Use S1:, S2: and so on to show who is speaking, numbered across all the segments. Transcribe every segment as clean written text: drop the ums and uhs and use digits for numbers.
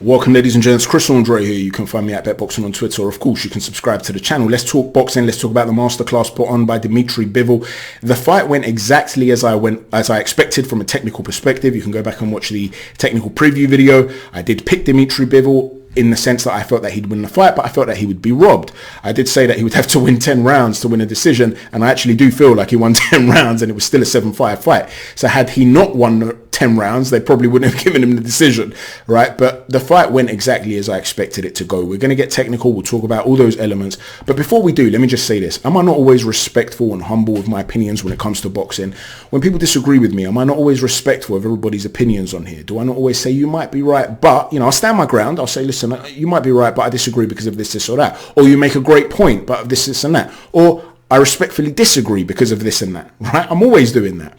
S1: Welcome, ladies and gents. Chris Andre here. You can find me at BetBoxing on Twitter, or of course you can subscribe to the channel. Let's talk boxing. Let's talk about the masterclass put on by Dmitry BIVOL. The fight went exactly as I expected from a technical perspective. You can go back and watch the technical preview video. I did pick Dmitry BIVOL in the sense that I felt that he'd win the fight, but I felt that he would be robbed. I did say that he would have to win 10 rounds to win a decision, and I actually do feel like he won 10 rounds and it was still a 7-5 fight. So had he not won the 10 rounds, they probably wouldn't have given him the decision, right? But the fight went exactly as I expected it to go. We're going to get technical. We'll talk about all those elements. But before we do, let me just say this. Am I not always respectful and humble with my opinions when it comes to boxing? When people disagree with me, am I not always respectful of everybody's opinions on here? Do I not always say, you might be right, but, I'll stand my ground. I'll say, listen, you might be right, but I disagree because of this or that. Or you make a great point, but of this and that. Or I respectfully disagree because of this and that, right? I'm always doing that.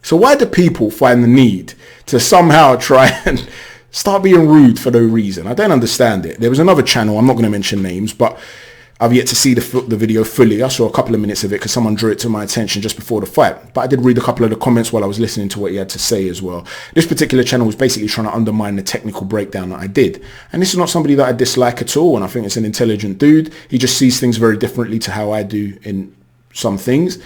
S1: So why do people find the need to somehow try and start being rude for no reason? I don't understand it. There was another channel, I'm not going to mention names, but I've yet to see the video fully. I saw a couple of minutes of it because someone drew it to my attention just before the fight. But I did read a couple of the comments while I was listening to what he had to say as well. This particular channel was basically trying to undermine the technical breakdown that I did. And this is not somebody that I dislike at all, and I think it's an intelligent dude. He just sees things very differently to how I do in some things.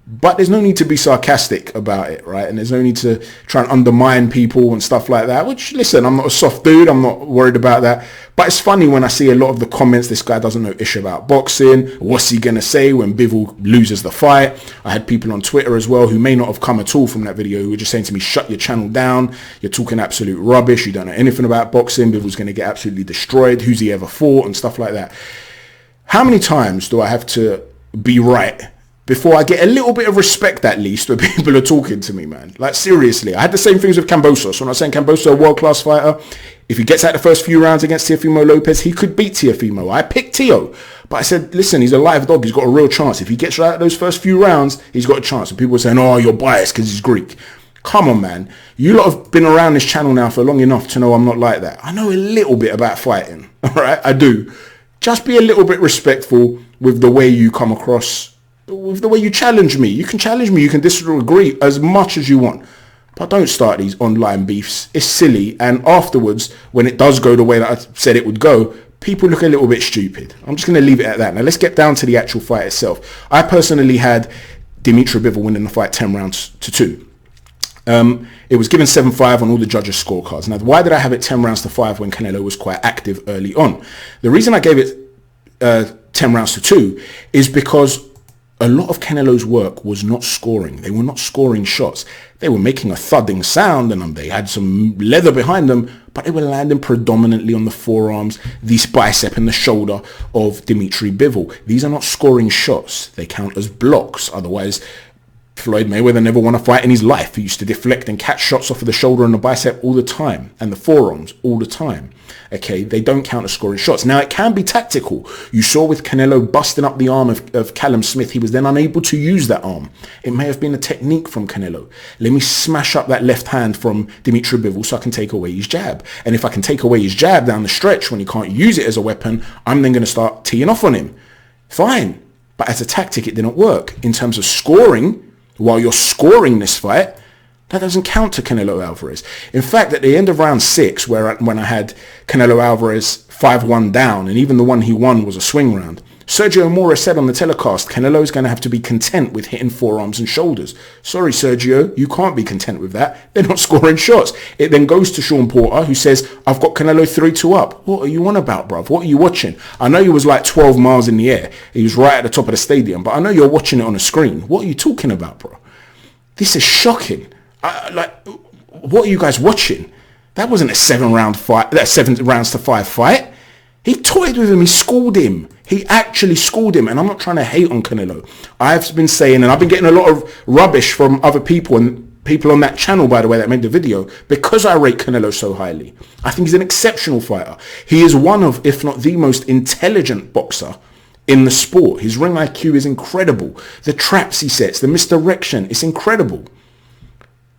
S1: But there's no need to be sarcastic about it, right? And there's no need to try and undermine people and stuff like that, which, listen, I'm not a soft dude. I'm not worried about that. But it's funny when I see a lot of the comments, this guy doesn't know ish about boxing. What's he going to say when Bivol loses the fight? I had people on Twitter as well who may not have come at all from that video who were just saying to me, shut your channel down. You're talking absolute rubbish. You don't know anything about boxing. Bivol's going to get absolutely destroyed. Who's he ever fought? And stuff like that. How many times do I have to be right before I get a little bit of respect, at least, when people are talking to me, man? Like, seriously. I had the same things with Kambosos. So I'm not saying Kambosos a world-class fighter. If he gets out the first few rounds against Teofimo Lopez, he could beat Teofimo. I picked Teo. But I said, listen, he's a live dog. He's got a real chance. If he gets out those first few rounds, he's got a chance. And people were saying, oh, you're biased because he's Greek. Come on, man. You lot have been around this channel now for long enough to know I'm not like that. I know a little bit about fighting. All right? I do. Just be a little bit respectful with the way you come across, with the way you challenge me. You can challenge me, you can disagree as much as you want, but don't start these online beefs. It's silly, and afterwards, when it does go the way that I said it would go, people look a little bit stupid. I'm just going to leave it at that. Now let's get down to the actual fight itself. I personally had Dmitry BIVOL winning the fight 10 rounds to 2. It was given 7-5 on all the judges' scorecards. Now, why did I have it 10 rounds to 5 when Canelo was quite active early on? The reason I gave it 10 rounds to 2 is because a lot of Canelo's work was not scoring. They were not scoring shots. They were making a thudding sound, and they had some leather behind them, but they were landing predominantly on the forearms, the bicep and the shoulder of Dmitry BIVOL. These are not scoring shots. They count as blocks. Otherwise, Floyd Mayweather never won a fight in his life. He used to deflect and catch shots off of the shoulder and the bicep all the time, and the forearms all the time. Okay, they don't count as scoring shots. Now, it can be tactical. You saw with Canelo busting up the arm of Callum Smith, he was then unable to use that arm. It may have been a technique from Canelo. Let me smash up that left hand from Dmitry BIVOL so I can take away his jab. And if I can take away his jab down the stretch when he can't use it as a weapon, I'm then going to start teeing off on him. Fine. But as a tactic, it didn't work. In terms of scoring, while you're scoring this fight, that doesn't count to Canelo Alvarez. In fact, at the end of round 6, when I had Canelo Alvarez 5-1 down, and even the one he won was a swing round, Sergio Mora said on the telecast, Canelo is going to have to be content with hitting forearms and shoulders. Sorry, Sergio, you can't be content with that. They're not scoring shots. It then goes to Sean Porter, who says, I've got Canelo 3-2 up. What are you on about, bruv? What are you watching? I know he was like 12 miles in the air. He was right at the top of the stadium, but I know you're watching it on a screen. What are you talking about, bro? This is shocking. What are you guys watching? That wasn't a 7 rounds to 5 fight. He toyed with him. He schooled him. He actually schooled him. And I'm not trying to hate on Canelo. I've been saying, and I've been getting a lot of rubbish from other people, and people on that channel, by the way, that made the video, because I rate Canelo so highly. I think he's an exceptional fighter. He is one of, if not the most intelligent boxer in the sport. His ring IQ is incredible. The traps he sets, the misdirection, it's incredible.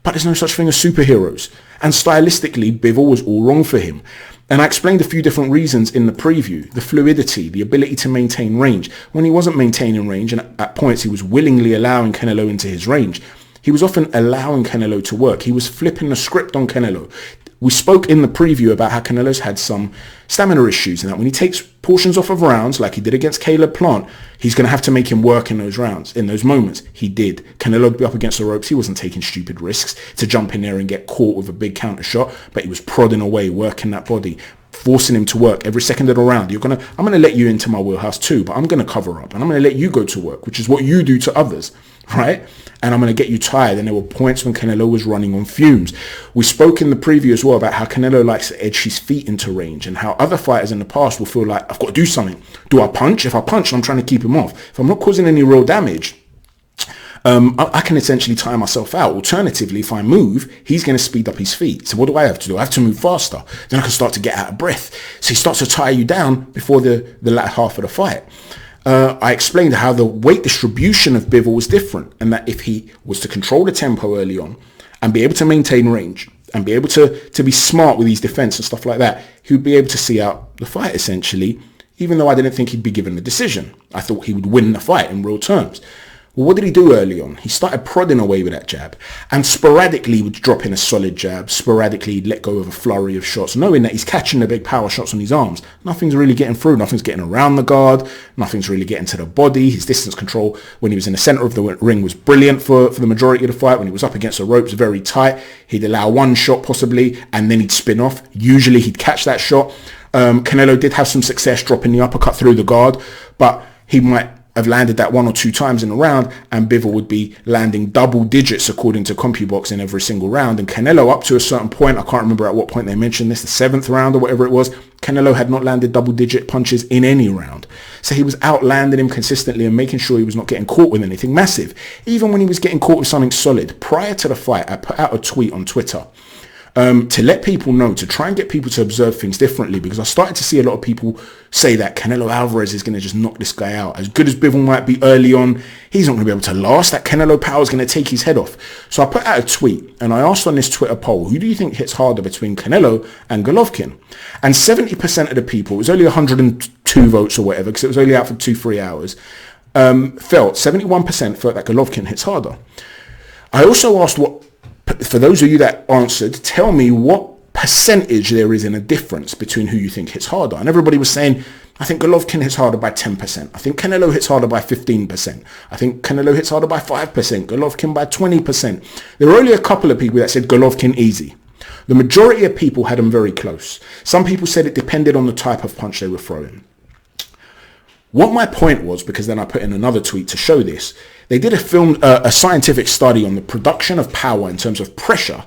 S1: But there's no such thing as superheroes. And stylistically, BIVOL was all wrong for him. And I explained a few different reasons in the preview. The fluidity, the ability to maintain range. When he wasn't maintaining range, and at points he was willingly allowing Canelo into his range, he was often allowing Canelo to work. He was flipping the script on Canelo. We spoke in the preview about how Canelo's had some stamina issues and that when he takes portions off of rounds like he did against Caleb Plant, he's going to have to make him work in those rounds, in those moments. He did. Canelo would be up against the ropes. He wasn't taking stupid risks to jump in there and get caught with a big counter shot, but he was prodding away, working that body, forcing him to work every second of the round. I'm going to let you into my wheelhouse too, but I'm going to cover up and I'm going to let you go to work, which is what you do to others, right? And I'm going to get you tired. And there were points when Canelo was running on fumes. We spoke in the preview as well about how Canelo likes to edge his feet into range and how other fighters in the past will feel like, I've got to do something. Do I punch? If I punch, I'm trying to keep him off. If I'm not causing any real damage, I can essentially tire myself out. Alternatively, if I move, he's going to speed up his feet. So what do I have to do? I have to move faster. Then I can start to get out of breath. So he starts to tire you down before the latter half of the fight. I explained how the weight distribution of Bivol was different and that if he was to control the tempo early on and be able to maintain range and be able to be smart with his defense and stuff like that, he would be able to see out the fight essentially, even though I didn't think he'd be given the decision. I thought he would win the fight in real terms. Well, what did he do early on? He started prodding away with that jab and sporadically would drop in a solid jab. Sporadically, he'd let go of a flurry of shots, knowing that he's catching the big power shots on his arms. Nothing's really getting through. Nothing's getting around the guard. Nothing's really getting to the body. His distance control when he was in the center of the ring was brilliant for the majority of the fight. When he was up against the ropes, very tight. He'd allow one shot possibly and then he'd spin off. Usually he'd catch that shot. Canelo did have some success dropping the uppercut through the guard, but he might have landed that 1 or 2 times in a round and Bivol would be landing double digits according to CompuBox in every single round. And Canelo, up to a certain point, I can't remember at what point they mentioned this, the 7th round or whatever it was, Canelo had not landed double digit punches in any round. So he was outlanding him consistently and making sure he was not getting caught with anything massive. Even when he was getting caught with something solid, prior to the fight, I put out a tweet on Twitter to let people know, to try and get people to observe things differently, because I started to see a lot of people say that Canelo Alvarez is going to just knock this guy out. As good as Bivol might be early on, he's not going to be able to last. That Canelo power is going to take his head off. So I put out a tweet and I asked on this Twitter poll, who do you think hits harder between Canelo and Golovkin? And 70% of the people, it was only 102 votes or whatever, because it was only out for 2-3 hours, 71% felt that Golovkin hits harder. I also asked for those of you that answered, tell me what percentage there is in a difference between who you think hits harder. And everybody was saying, I think Golovkin hits harder by 10%. I think Canelo hits harder by 15%. I think Canelo hits harder by 5%. Golovkin by 20%. There were only a couple of people that said Golovkin easy. The majority of people had them very close. Some people said it depended on the type of punch they were throwing. What my point was, because then I put in another tweet to show this, they did a scientific study on the production of power in terms of pressure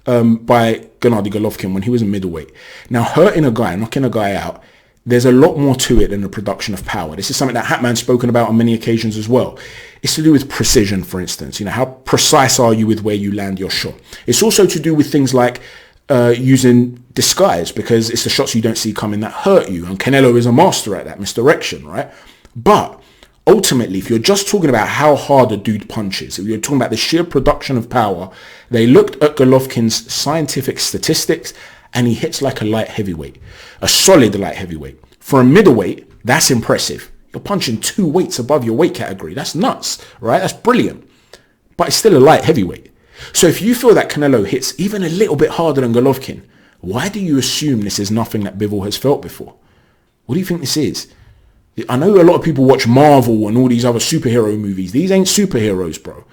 S1: by Gennady Golovkin when he was a middleweight. Now, hurting a guy, knocking a guy out, there's a lot more to it than the production of power. This is something that Hatman's spoken about on many occasions as well. It's to do with precision, for instance. You know, how precise are you with where you land your shot? It's also to do with things like using disguise, because it's the shots you don't see coming that hurt you. And Canelo is a master at that, misdirection, right? But ultimately, if you're just talking about how hard a dude punches, if you're talking about the sheer production of power, they looked at Golovkin's scientific statistics and he hits like a light heavyweight, a solid light heavyweight. For a middleweight, that's impressive. You're punching 2 weights above your weight category. That's nuts, right? That's brilliant. But it's still a light heavyweight. So if you feel that Canelo hits even a little bit harder than Golovkin, why do you assume this is nothing that Bivol has felt before? What do you think this is? I know a lot of people watch Marvel and all these other superhero movies. These ain't superheroes, bro.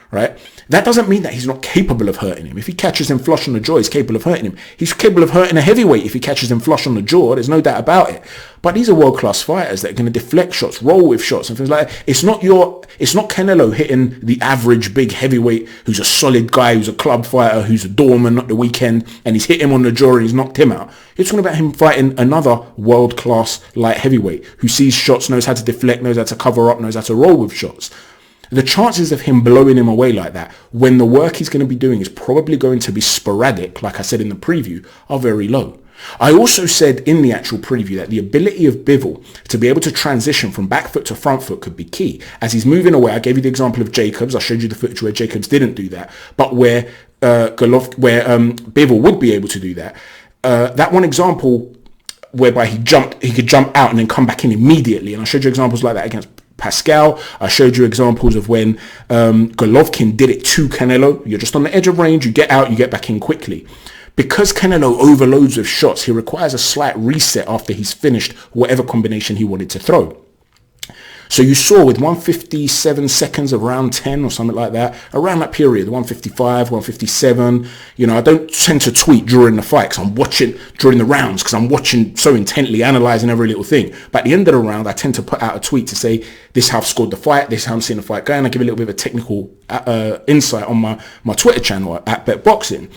S1: Right? That doesn't mean that he's not capable of hurting him. If he catches him flush on the jaw, he's capable of hurting him. He's capable of hurting a heavyweight if he catches him flush on the jaw. There's no doubt about it. But these are world-class fighters that are going to deflect shots, roll with shots and things like that. It's not Canelo hitting the average big heavyweight who's a solid guy, who's a club fighter, who's a doorman, not the weekend, and he's hit him on the jaw and he's knocked him out. You're talking about him fighting another world-class light heavyweight who sees shots, knows how to deflect, knows how to cover up, knows how to roll with shots. The chances of him blowing him away like that, when the work he's going to be doing is probably going to be sporadic, like I said in the preview, are very low. I also said in the actual preview that the ability of Bivol to be able to transition from back foot to front foot could be key. As he's moving away, I gave you the example of Jacobs. I showed you the footage where Jacobs didn't do that, but where Bivol would be able to do that. That one example whereby he could jump out and then come back in immediately. And I showed you examples like that against Pascal. I showed you examples of when Golovkin did it to Canelo. You're just on the edge of range, you get out, you get back in quickly. Because Canelo overloads with shots, he requires a slight reset after he's finished whatever combination he wanted to throw. So you saw with 157 seconds of round 10 or something like that, around that period, 155, 157, I don't tend to tweet during the fight because I'm watching during the rounds because I'm watching so intently, analysing every little thing. But at the end of the round, I tend to put out a tweet to say, this is how I've scored the fight, this is how I'm seeing the fight going. I give a little bit of a technical insight on my Twitter channel at Bet Boxing.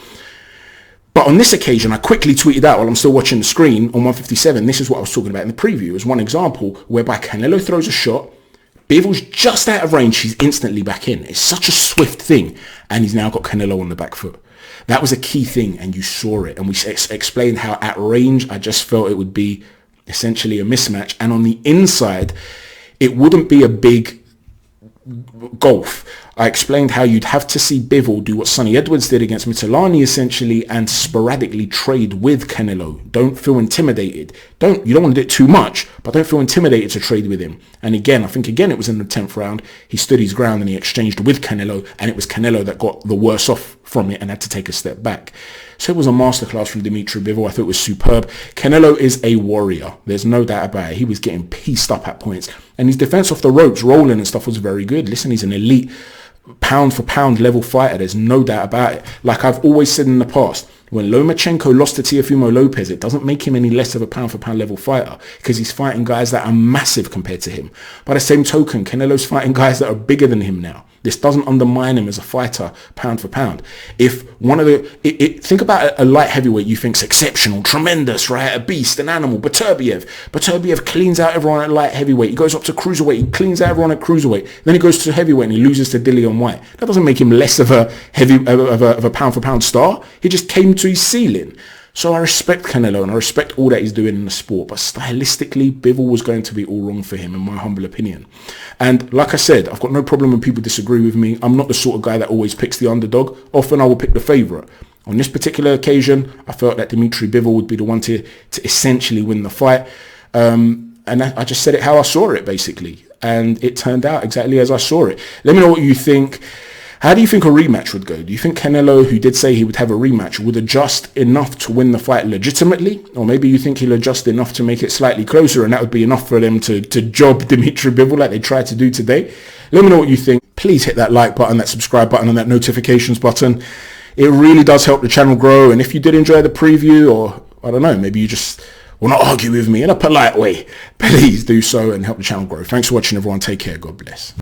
S1: But on this occasion, I quickly tweeted out while I'm still watching the screen on 157, this is what I was talking about in the preview, as one example whereby Canelo throws a shot, Bivol's just out of range, he's instantly back in. It's such a swift thing, and he's now got Canelo on the back foot. That was a key thing, and you saw it, and we explained how at range, I just felt it would be essentially a mismatch, and on the inside, it wouldn't be a big gulf. I explained how you'd have to see Bivol do what Sonny Edwards did against Mitolani essentially and sporadically trade with Canelo. Don't feel intimidated. You don't want to do it too much, but don't feel intimidated to trade with him. And again, I think it was in the 10th round, he stood his ground and he exchanged with Canelo, and it was Canelo that got the worse off from it and had to take a step back. So it was a masterclass from Dmitry Bivol. I thought it was superb. Canelo is a warrior. There's no doubt about it. He was getting pieced up at points. And his defense off the ropes, rolling and stuff was very good. Listen, he's an elite pound for pound level fighter. There's no doubt about it. Like I've always said in the past, when Lomachenko lost to Teofimo Lopez, it doesn't make him any less of a pound for pound level fighter because he's fighting guys that are massive compared to him. By the same token, Canelo's fighting guys that are bigger than him now. This doesn't undermine him as a fighter pound for pound. If one of think about a light heavyweight you think's exceptional, tremendous, right? A beast, an animal, Beterbiev cleans out everyone at light heavyweight. He goes up to cruiserweight, he cleans out everyone at cruiserweight. Then he goes to heavyweight and he loses to Dillian White. That doesn't make him less of a of a pound for pound star. He just came to his ceiling. So I respect Canelo and I respect all that he's doing in the sport, but stylistically, Bivol was going to be all wrong for him, in my humble opinion. And like I said, I've got no problem when people disagree with me. I'm not the sort of guy that always picks the underdog. Often I will pick the favourite. On this particular occasion, I felt that Dmitry Bivol would be the one to essentially win the fight. And I just said it how I saw it, basically. And it turned out exactly as I saw it. Let me know what you think. How do you think a rematch would go? Do you think Canelo, who did say he would have a rematch, would adjust enough to win the fight legitimately? Or maybe you think he'll adjust enough to make it slightly closer and that would be enough for them to job Dmitry Bivol like they tried to do today? Let me know what you think. Please hit that like button, that subscribe button and that notifications button. It really does help the channel grow. And if you did enjoy the preview, or I don't know, maybe you just will not argue with me in a polite way, please do so and help the channel grow. Thanks for watching, everyone. Take care. God bless.